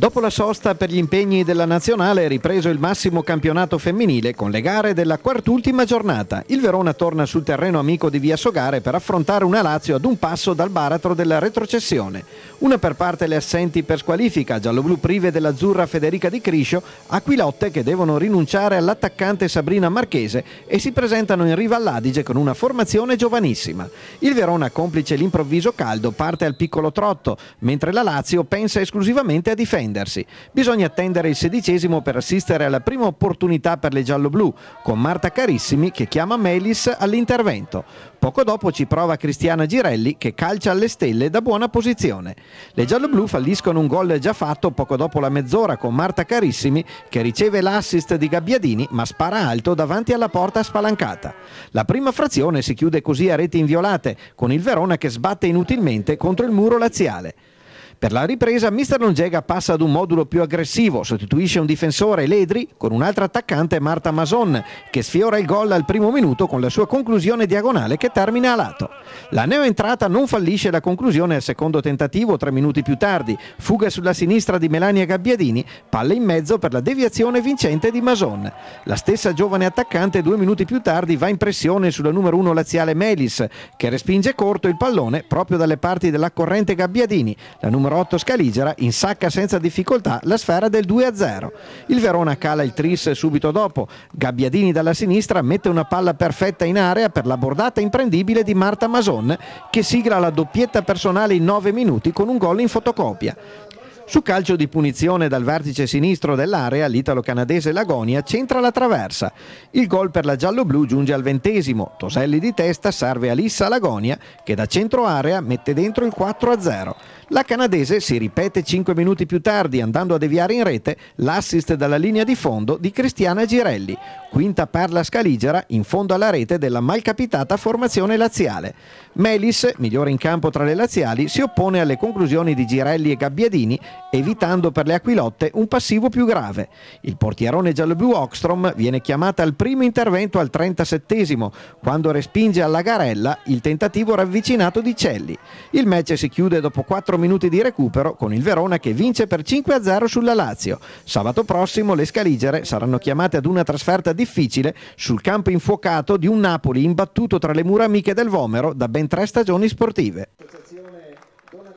Dopo la sosta per gli impegni della nazionale è ripreso il massimo campionato femminile con le gare della quart'ultima giornata. Il Verona torna sul terreno amico di Via Sogare per affrontare una Lazio ad un passo dal baratro della retrocessione. Una per parte le assenti per squalifica, gialloblu prive dell'azzurra Federica Di Criscio, Aquilotte che devono rinunciare all'attaccante Sabrina Marchese e si presentano in riva all'Adige con una formazione giovanissima. Il Verona, complice l'improvviso caldo, parte al piccolo trotto, mentre la Lazio pensa esclusivamente a difendersi. Bisogna attendere il 16° per assistere alla prima opportunità per le gialloblu, con Marta Carissimi che chiama Melis all'intervento. Poco dopo ci prova Cristiana Girelli che calcia alle stelle da buona posizione. Le gialloblu falliscono un gol già fatto poco dopo la mezz'ora con Marta Carissimi che riceve l'assist di Gabbiadini ma spara alto davanti alla porta spalancata. La prima frazione si chiude così a reti inviolate, con il Verona che sbatte inutilmente contro il muro laziale. Per la ripresa mister Longega passa ad un modulo più aggressivo, sostituisce un difensore Ledri con un'altra attaccante Marta Mason che sfiora il gol al primo minuto con la sua conclusione diagonale che termina a lato. La neoentrata non fallisce la conclusione al secondo tentativo 3 minuti più tardi, fuga sulla sinistra di Melania Gabbiadini, palle in mezzo per la deviazione vincente di Mason. La stessa giovane attaccante 2 minuti più tardi va in pressione sulla numero 1 laziale Melis che respinge corto il pallone proprio dalle parti della corrente Gabbiadini. La numero 8 Scaligera insacca senza difficoltà la sfera del 2-0. Il Verona cala il tris subito dopo. Gabbiadini dalla sinistra mette una palla perfetta in area per la bordata imprendibile di Marta Mason che sigla la doppietta personale in 9 minuti con un gol in fotocopia. Su calcio di punizione dal vertice sinistro dell'area, l'italo-canadese Lagonia centra la traversa. Il gol per la giallo-blu giunge al 20°. Toselli di testa serve Alissa Lagonia che da centro area mette dentro il 4-0. La canadese si ripete 5 minuti più tardi andando a deviare in rete l'assist dalla linea di fondo di Cristiana Girelli. Quinta perla Scaligera in fondo alla rete della malcapitata formazione laziale. Melis, migliore in campo tra le laziali, si oppone alle conclusioni di Girelli e Gabbiadini evitando per le Aquilotte un passivo più grave. Il portierone gialloblu Ockstrom viene chiamata al primo intervento al 37° quando respinge alla garella il tentativo ravvicinato di Celli. Il match si chiude dopo 4 minuti di recupero con il Verona che vince per 5-0 sulla Lazio. Sabato prossimo le Scaligere saranno chiamate ad una trasferta difficile sul campo infuocato di un Napoli imbattuto tra le mura amiche del Vomero da ben 3 stagioni sportive.